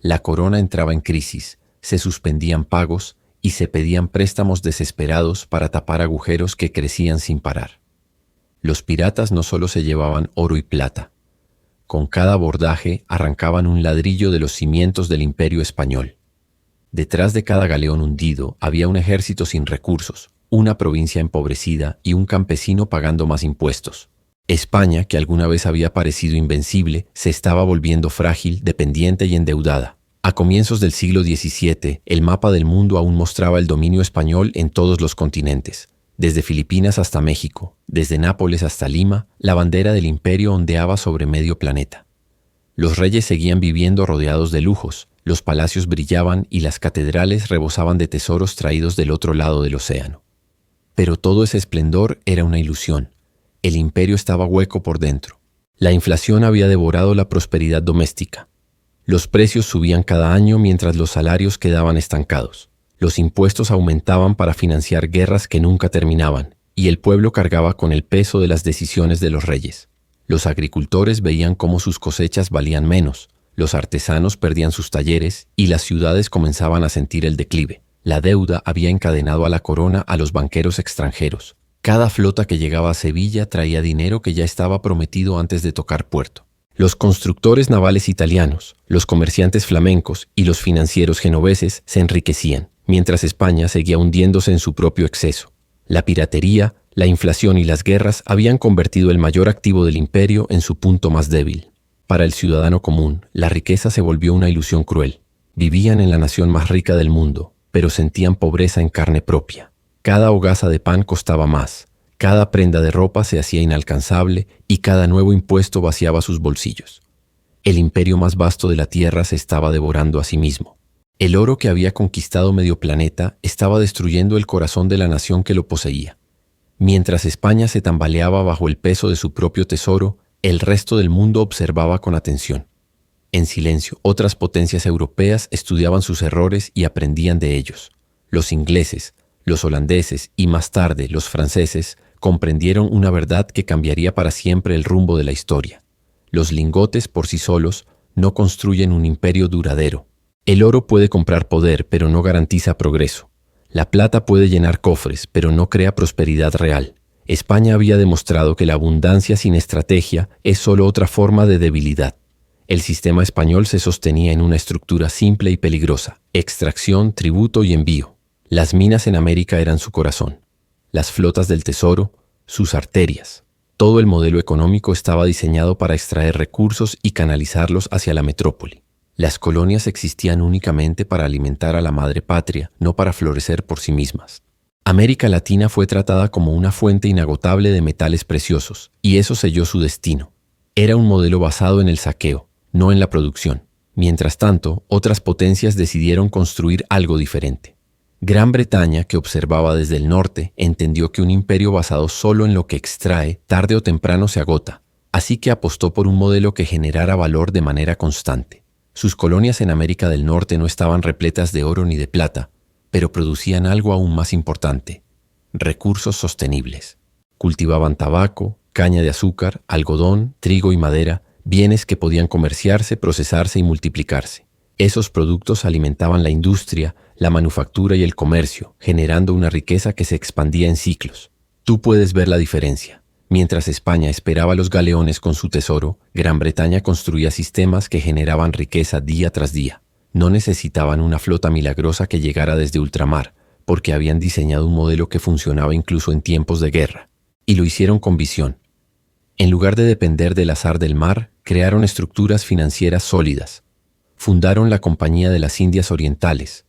La corona entraba en crisis, se suspendían pagos y se pedían préstamos desesperados para tapar agujeros que crecían sin parar. Los piratas no solo se llevaban oro y plata. Con cada abordaje arrancaban un ladrillo de los cimientos del imperio español. Detrás de cada galeón hundido había un ejército sin recursos, una provincia empobrecida y un campesino pagando más impuestos. España, que alguna vez había parecido invencible, se estaba volviendo frágil, dependiente y endeudada. A comienzos del siglo XVII, el mapa del mundo aún mostraba el dominio español en todos los continentes. Desde Filipinas hasta México, desde Nápoles hasta Lima, la bandera del imperio ondeaba sobre medio planeta. Los reyes seguían viviendo rodeados de lujos, los palacios brillaban y las catedrales rebosaban de tesoros traídos del otro lado del océano. Pero todo ese esplendor era una ilusión. El imperio estaba hueco por dentro. La inflación había devorado la prosperidad doméstica. Los precios subían cada año mientras los salarios quedaban estancados. Los impuestos aumentaban para financiar guerras que nunca terminaban, y el pueblo cargaba con el peso de las decisiones de los reyes. Los agricultores veían cómo sus cosechas valían menos, los artesanos perdían sus talleres y las ciudades comenzaban a sentir el declive. La deuda había encadenado a la corona a los banqueros extranjeros. Cada flota que llegaba a Sevilla traía dinero que ya estaba prometido antes de tocar puerto. Los constructores navales italianos, los comerciantes flamencos y los financieros genoveses se enriquecían, mientras España seguía hundiéndose en su propio exceso. La piratería, la inflación y las guerras habían convertido el mayor activo del imperio en su punto más débil. Para el ciudadano común, la riqueza se volvió una ilusión cruel. Vivían en la nación más rica del mundo, pero sentían pobreza en carne propia. Cada hogaza de pan costaba más, cada prenda de ropa se hacía inalcanzable y cada nuevo impuesto vaciaba sus bolsillos. El imperio más vasto de la tierra se estaba devorando a sí mismo. El oro que había conquistado medio planeta estaba destruyendo el corazón de la nación que lo poseía. Mientras España se tambaleaba bajo el peso de su propio tesoro, el resto del mundo observaba con atención. En silencio, otras potencias europeas estudiaban sus errores y aprendían de ellos. Los ingleses, los holandeses y más tarde los franceses comprendieron una verdad que cambiaría para siempre el rumbo de la historia. Los lingotes por sí solos no construyen un imperio duradero. El oro puede comprar poder, pero no garantiza progreso. La plata puede llenar cofres, pero no crea prosperidad real. España había demostrado que la abundancia sin estrategia es solo otra forma de debilidad. El sistema español se sostenía en una estructura simple y peligrosa: extracción, tributo y envío. Las minas en América eran su corazón. Las flotas del tesoro, sus arterias. Todo el modelo económico estaba diseñado para extraer recursos y canalizarlos hacia la metrópoli. Las colonias existían únicamente para alimentar a la madre patria, no para florecer por sí mismas. América Latina fue tratada como una fuente inagotable de metales preciosos, y eso selló su destino. Era un modelo basado en el saqueo, no en la producción. Mientras tanto, otras potencias decidieron construir algo diferente. Gran Bretaña, que observaba desde el norte, entendió que un imperio basado solo en lo que extrae, tarde o temprano se agota, así que apostó por un modelo que generara valor de manera constante. Sus colonias en América del Norte no estaban repletas de oro ni de plata, pero producían algo aún más importante: recursos sostenibles. Cultivaban tabaco, caña de azúcar, algodón, trigo y madera, bienes que podían comerciarse, procesarse y multiplicarse. Esos productos alimentaban la industria, la manufactura y el comercio, generando una riqueza que se expandía en ciclos. Tú puedes ver la diferencia. Mientras España esperaba los galeones con su tesoro, Gran Bretaña construía sistemas que generaban riqueza día tras día. No necesitaban una flota milagrosa que llegara desde ultramar, porque habían diseñado un modelo que funcionaba incluso en tiempos de guerra, y lo hicieron con visión. En lugar de depender del azar del mar, crearon estructuras financieras sólidas. Fundaron la Compañía de las Indias Orientales,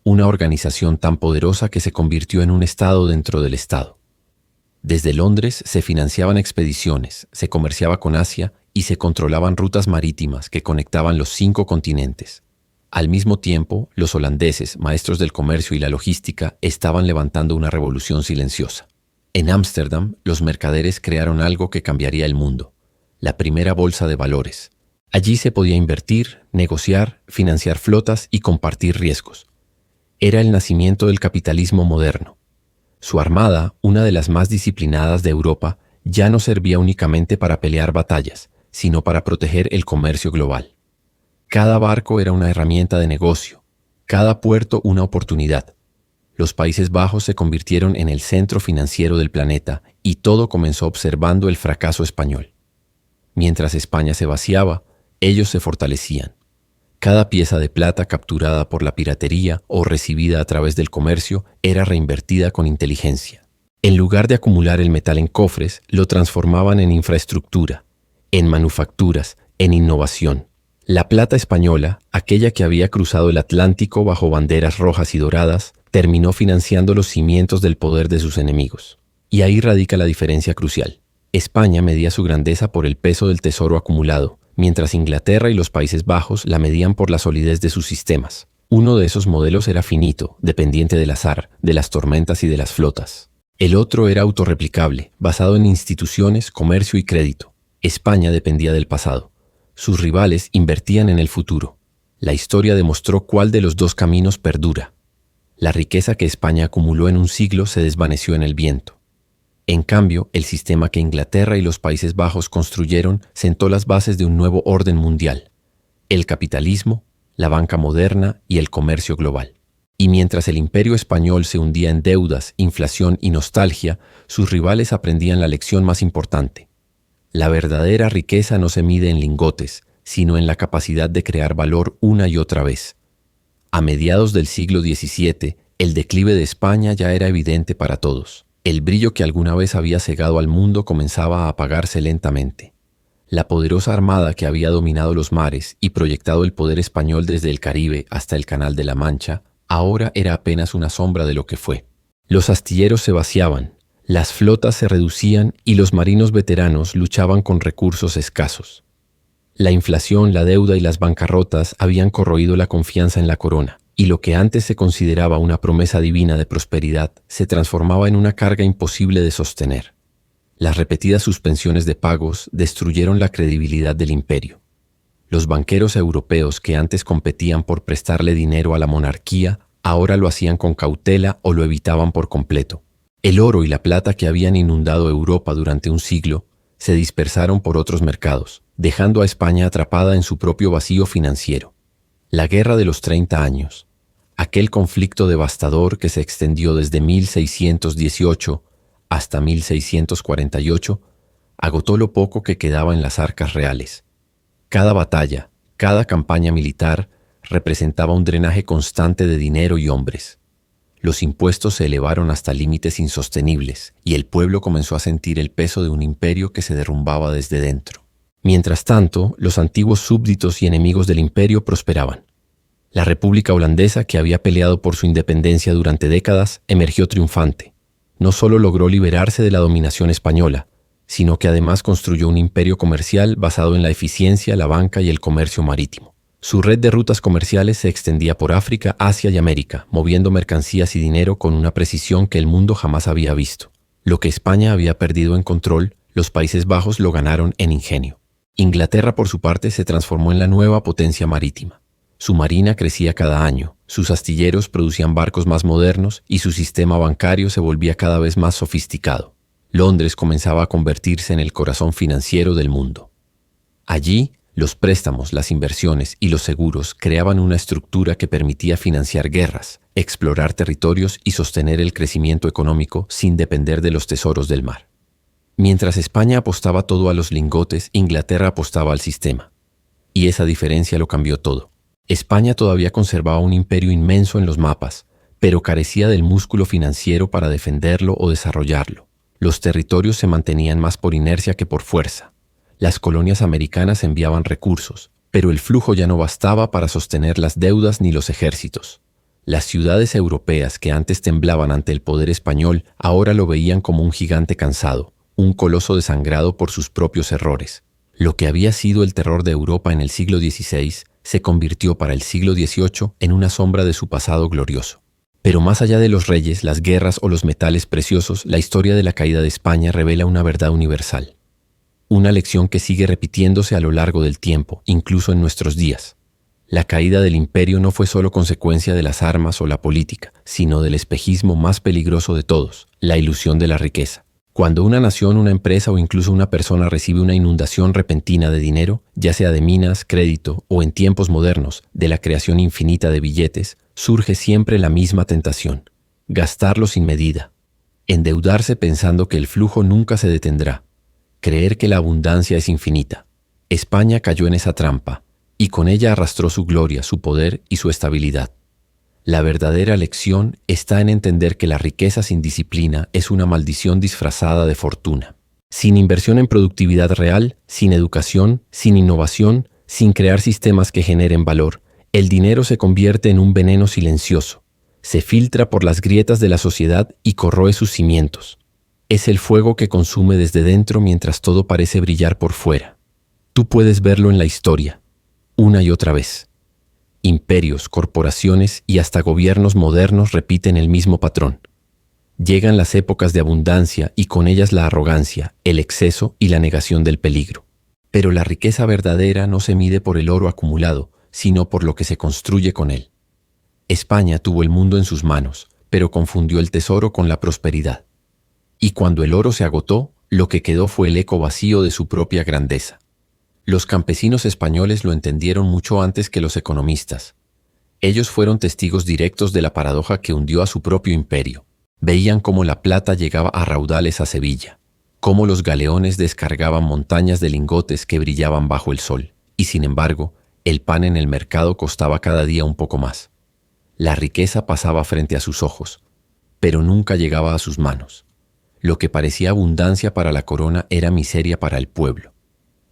una organización tan poderosa que se convirtió en un estado dentro del estado. Desde Londres se financiaban expediciones, se comerciaba con Asia y se controlaban rutas marítimas que conectaban los 5 continentes. Al mismo tiempo, los holandeses, maestros del comercio y la logística, estaban levantando una revolución silenciosa. En Ámsterdam, los mercaderes crearon algo que cambiaría el mundo: la primera bolsa de valores. Allí se podía invertir, negociar, financiar flotas y compartir riesgos. Era el nacimiento del capitalismo moderno. Su armada, una de las más disciplinadas de Europa, ya no servía únicamente para pelear batallas, sino para proteger el comercio global. Cada barco era una herramienta de negocio, cada puerto una oportunidad. Los Países Bajos se convirtieron en el centro financiero del planeta y todo comenzó observando el fracaso español. Mientras España se vaciaba, ellos se fortalecían. Cada pieza de plata capturada por la piratería o recibida a través del comercio era reinvertida con inteligencia. En lugar de acumular el metal en cofres, lo transformaban en infraestructura, en manufacturas, en innovación. La plata española, aquella que había cruzado el Atlántico bajo banderas rojas y doradas, terminó financiando los cimientos del poder de sus enemigos. Y ahí radica la diferencia crucial. España medía su grandeza por el peso del tesoro acumulado, mientras Inglaterra y los Países Bajos la medían por la solidez de sus sistemas. Uno de esos modelos era finito, dependiente del azar, de las tormentas y de las flotas. El otro era autorreplicable, basado en instituciones, comercio y crédito. España dependía del pasado. Sus rivales invertían en el futuro. La historia demostró cuál de los dos caminos perdura. La riqueza que España acumuló en un siglo se desvaneció en el viento. En cambio, el sistema que Inglaterra y los Países Bajos construyeron sentó las bases de un nuevo orden mundial: el capitalismo, la banca moderna y el comercio global. Y mientras el imperio español se hundía en deudas, inflación y nostalgia, sus rivales aprendían la lección más importante. La verdadera riqueza no se mide en lingotes, sino en la capacidad de crear valor una y otra vez. A mediados del siglo XVII, el declive de España ya era evidente para todos. El brillo que alguna vez había cegado al mundo comenzaba a apagarse lentamente. La poderosa armada que había dominado los mares y proyectado el poder español desde el Caribe hasta el Canal de la Mancha, ahora era apenas una sombra de lo que fue. Los astilleros se vaciaban, las flotas se reducían y los marinos veteranos luchaban con recursos escasos. La inflación, la deuda y las bancarrotas habían corroído la confianza en la corona, y lo que antes se consideraba una promesa divina de prosperidad se transformaba en una carga imposible de sostener. Las repetidas suspensiones de pagos destruyeron la credibilidad del imperio. Los banqueros europeos que antes competían por prestarle dinero a la monarquía, ahora lo hacían con cautela o lo evitaban por completo. El oro y la plata que habían inundado Europa durante un siglo se dispersaron por otros mercados, dejando a España atrapada en su propio vacío financiero. La Guerra de los 30 años, aquel conflicto devastador que se extendió desde 1618 hasta 1648, agotó lo poco que quedaba en las arcas reales. Cada batalla, cada campaña militar representaba un drenaje constante de dinero y hombres. Los impuestos se elevaron hasta límites insostenibles y el pueblo comenzó a sentir el peso de un imperio que se derrumbaba desde dentro. Mientras tanto, los antiguos súbditos y enemigos del imperio prosperaban. La República Holandesa, que había peleado por su independencia durante décadas, emergió triunfante. No solo logró liberarse de la dominación española, sino que además construyó un imperio comercial basado en la eficiencia, la banca y el comercio marítimo. Su red de rutas comerciales se extendía por África, Asia y América, moviendo mercancías y dinero con una precisión que el mundo jamás había visto. Lo que España había perdido en control, los Países Bajos lo ganaron en ingenio. Inglaterra, por su parte, se transformó en la nueva potencia marítima. Su marina crecía cada año, sus astilleros producían barcos más modernos y su sistema bancario se volvía cada vez más sofisticado. Londres comenzaba a convertirse en el corazón financiero del mundo. Allí, los préstamos, las inversiones y los seguros creaban una estructura que permitía financiar guerras, explorar territorios y sostener el crecimiento económico sin depender de los tesoros del mar. Mientras España apostaba todo a los lingotes, Inglaterra apostaba al sistema. Y esa diferencia lo cambió todo. España todavía conservaba un imperio inmenso en los mapas, pero carecía del músculo financiero para defenderlo o desarrollarlo. Los territorios se mantenían más por inercia que por fuerza. Las colonias americanas enviaban recursos, pero el flujo ya no bastaba para sostener las deudas ni los ejércitos. Las ciudades europeas que antes temblaban ante el poder español ahora lo veían como un gigante cansado, un coloso desangrado por sus propios errores. Lo que había sido el terror de Europa en el siglo XVI se convirtió para el siglo XVIII en una sombra de su pasado glorioso. Pero más allá de los reyes, las guerras o los metales preciosos, la historia de la caída de España revela una verdad universal. Una lección que sigue repitiéndose a lo largo del tiempo, incluso en nuestros días. La caída del imperio no fue solo consecuencia de las armas o la política, sino del espejismo más peligroso de todos, la ilusión de la riqueza. Cuando una nación, una empresa o incluso una persona recibe una inundación repentina de dinero, ya sea de minas, crédito o en tiempos modernos, de la creación infinita de billetes, surge siempre la misma tentación: gastarlo sin medida, endeudarse pensando que el flujo nunca se detendrá, creer que la abundancia es infinita. España cayó en esa trampa, y con ella arrastró su gloria, su poder y su estabilidad. La verdadera lección está en entender que la riqueza sin disciplina es una maldición disfrazada de fortuna. Sin inversión en productividad real, sin educación, sin innovación, sin crear sistemas que generen valor, el dinero se convierte en un veneno silencioso. Se filtra por las grietas de la sociedad y corroe sus cimientos. Es el fuego que consume desde dentro mientras todo parece brillar por fuera. Tú puedes verlo en la historia, una y otra vez. Imperios, corporaciones y hasta gobiernos modernos repiten el mismo patrón. Llegan las épocas de abundancia y con ellas la arrogancia, el exceso y la negación del peligro. Pero la riqueza verdadera no se mide por el oro acumulado, sino por lo que se construye con él. España tuvo el mundo en sus manos, pero confundió el tesoro con la prosperidad. Y cuando el oro se agotó, lo que quedó fue el eco vacío de su propia grandeza. Los campesinos españoles lo entendieron mucho antes que los economistas. Ellos fueron testigos directos de la paradoja que hundió a su propio imperio. Veían cómo la plata llegaba a raudales a Sevilla, cómo los galeones descargaban montañas de lingotes que brillaban bajo el sol, y sin embargo, el pan en el mercado costaba cada día un poco más. La riqueza pasaba frente a sus ojos, pero nunca llegaba a sus manos. Lo que parecía abundancia para la corona era miseria para el pueblo.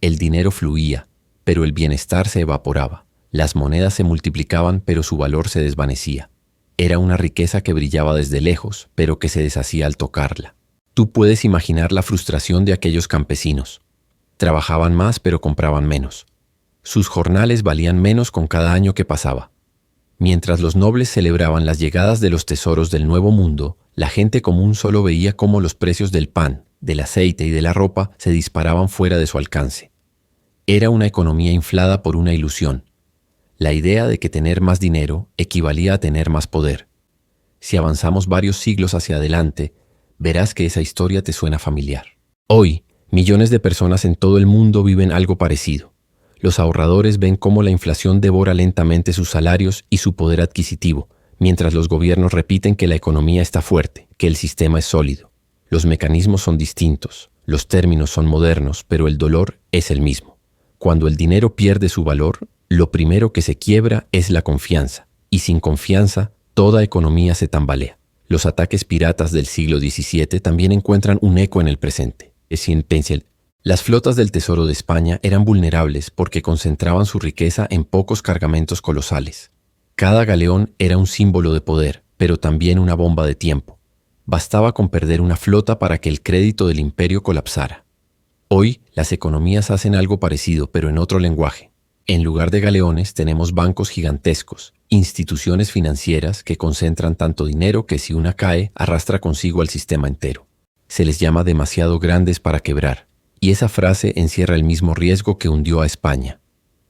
El dinero fluía, pero el bienestar se evaporaba. Las monedas se multiplicaban, pero su valor se desvanecía. Era una riqueza que brillaba desde lejos, pero que se deshacía al tocarla. Tú puedes imaginar la frustración de aquellos campesinos. Trabajaban más, pero compraban menos. Sus jornales valían menos con cada año que pasaba. Mientras los nobles celebraban las llegadas de los tesoros del Nuevo Mundo, la gente común solo veía cómo los precios del pan, del aceite y de la ropa se disparaban fuera de su alcance. Era una economía inflada por una ilusión. La idea de que tener más dinero equivalía a tener más poder. Si avanzamos varios siglos hacia adelante, verás que esa historia te suena familiar. Hoy, millones de personas en todo el mundo viven algo parecido. Los ahorradores ven cómo la inflación devora lentamente sus salarios y su poder adquisitivo, mientras los gobiernos repiten que la economía está fuerte, que el sistema es sólido. Los mecanismos son distintos, los términos son modernos, pero el dolor es el mismo. Cuando el dinero pierde su valor, lo primero que se quiebra es la confianza, y sin confianza, toda economía se tambalea. Los ataques piratas del siglo XVII también encuentran un eco en el presente. Las flotas del Tesoro de España eran vulnerables porque concentraban su riqueza en pocos cargamentos colosales. Cada galeón era un símbolo de poder, pero también una bomba de tiempo. Bastaba con perder una flota para que el crédito del imperio colapsara. Hoy, las economías hacen algo parecido, pero en otro lenguaje. En lugar de galeones, tenemos bancos gigantescos, instituciones financieras que concentran tanto dinero que si una cae, arrastra consigo al sistema entero. Se les llama demasiado grandes para quebrar, y esa frase encierra el mismo riesgo que hundió a España.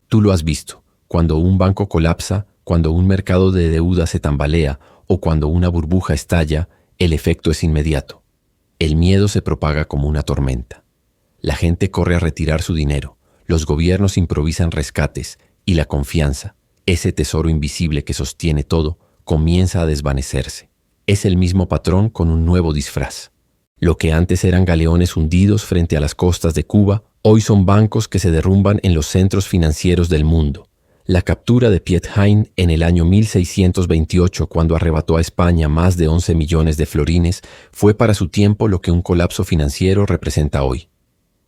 Tú lo has visto, cuando un banco colapsa, cuando un mercado de deuda se tambalea o cuando una burbuja estalla, el efecto es inmediato. El miedo se propaga como una tormenta. La gente corre a retirar su dinero, los gobiernos improvisan rescates y la confianza, ese tesoro invisible que sostiene todo, comienza a desvanecerse. Es el mismo patrón con un nuevo disfraz. Lo que antes eran galeones hundidos frente a las costas de Cuba, hoy son bancos que se derrumban en los centros financieros del mundo. La captura de Piet Hein en el año 1628, cuando arrebató a España más de 11 millones de florines, fue para su tiempo lo que un colapso financiero representa hoy.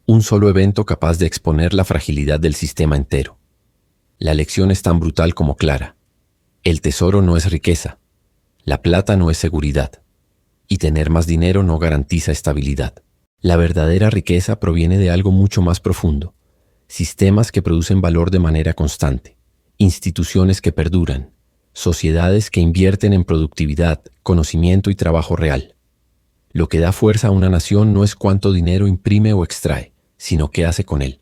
Un solo evento capaz de exponer la fragilidad del sistema entero. La lección es tan brutal como clara. El tesoro no es riqueza, la plata no es seguridad, y tener más dinero no garantiza estabilidad. La verdadera riqueza proviene de algo mucho más profundo, sistemas que producen valor de manera constante, instituciones que perduran, sociedades que invierten en productividad, conocimiento y trabajo real. Lo que da fuerza a una nación no es cuánto dinero imprime o extrae, sino qué hace con él.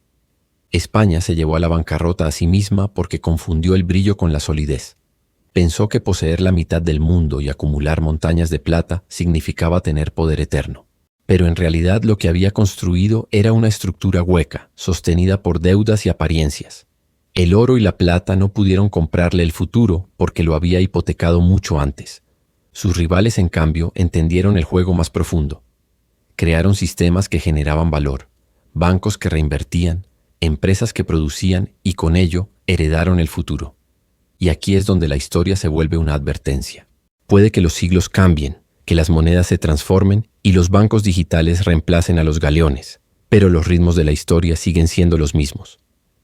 España se llevó a la bancarrota a sí misma porque confundió el brillo con la solidez. Pensó que poseer la mitad del mundo y acumular montañas de plata significaba tener poder eterno. Pero en realidad lo que había construido era una estructura hueca, sostenida por deudas y apariencias. El oro y la plata no pudieron comprarle el futuro porque lo había hipotecado mucho antes. Sus rivales, en cambio, entendieron el juego más profundo. Crearon sistemas que generaban valor, bancos que reinvertían, empresas que producían y con ello heredaron el futuro. Y aquí es donde la historia se vuelve una advertencia. Puede que los siglos cambien, que las monedas se transformen y los bancos digitales reemplacen a los galeones, pero los ritmos de la historia siguen siendo los mismos.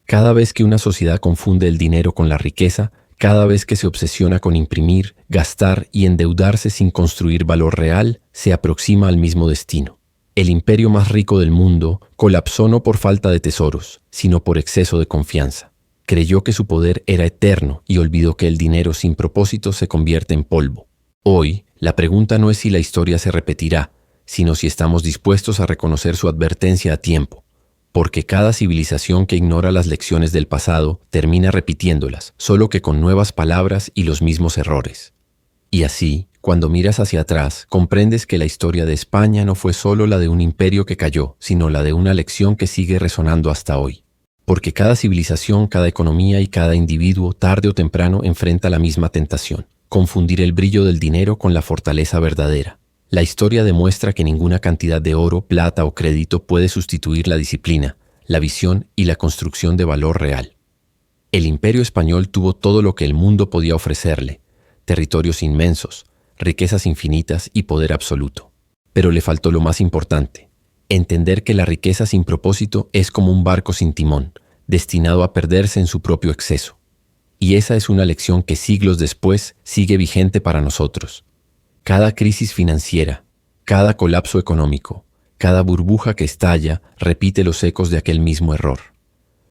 Cada vez que una sociedad confunde el dinero con la riqueza, cada vez que se obsesiona con imprimir, gastar y endeudarse sin construir valor real, se aproxima al mismo destino. El imperio más rico del mundo colapsó no por falta de tesoros, sino por exceso de confianza. Creyó que su poder era eterno y olvidó que el dinero sin propósito se convierte en polvo. Hoy, la pregunta no es si la historia se repetirá, sino si estamos dispuestos a reconocer su advertencia a tiempo, porque cada civilización que ignora las lecciones del pasado termina repitiéndolas, solo que con nuevas palabras y los mismos errores. Y así, cuando miras hacia atrás, comprendes que la historia de España no fue solo la de un imperio que cayó, sino la de una lección que sigue resonando hasta hoy. Porque cada civilización, cada economía y cada individuo, tarde o temprano, enfrenta la misma tentación: confundir el brillo del dinero con la fortaleza verdadera. La historia demuestra que ninguna cantidad de oro, plata o crédito puede sustituir la disciplina, la visión y la construcción de valor real. El Imperio Español tuvo todo lo que el mundo podía ofrecerle: territorios inmensos, riquezas infinitas y poder absoluto. Pero le faltó lo más importante: entender que la riqueza sin propósito es como un barco sin timón, destinado a perderse en su propio exceso. Y esa es una lección que siglos después sigue vigente para nosotros. Cada crisis financiera, cada colapso económico, cada burbuja que estalla repite los ecos de aquel mismo error.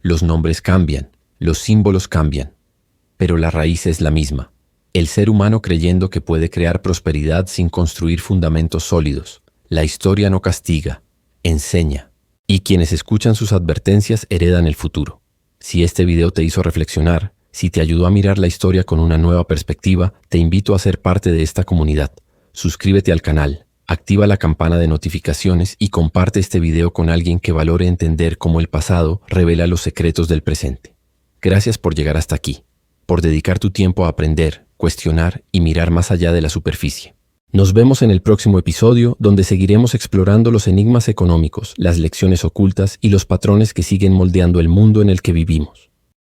Los nombres cambian, los símbolos cambian, pero la raíz es la misma: el ser humano creyendo que puede crear prosperidad sin construir fundamentos sólidos. La historia no castiga, enseña, y quienes escuchan sus advertencias heredan el futuro. Si este video te hizo reflexionar, si te ayudó a mirar la historia con una nueva perspectiva, te invito a ser parte de esta comunidad. Suscríbete al canal, activa la campana de notificaciones y comparte este video con alguien que valore entender cómo el pasado revela los secretos del presente. Gracias por llegar hasta aquí, por dedicar tu tiempo a aprender, cuestionar y mirar más allá de la superficie. Nos vemos en el próximo episodio, donde seguiremos explorando los enigmas económicos, las lecciones ocultas y los patrones que siguen moldeando el mundo en el que vivimos.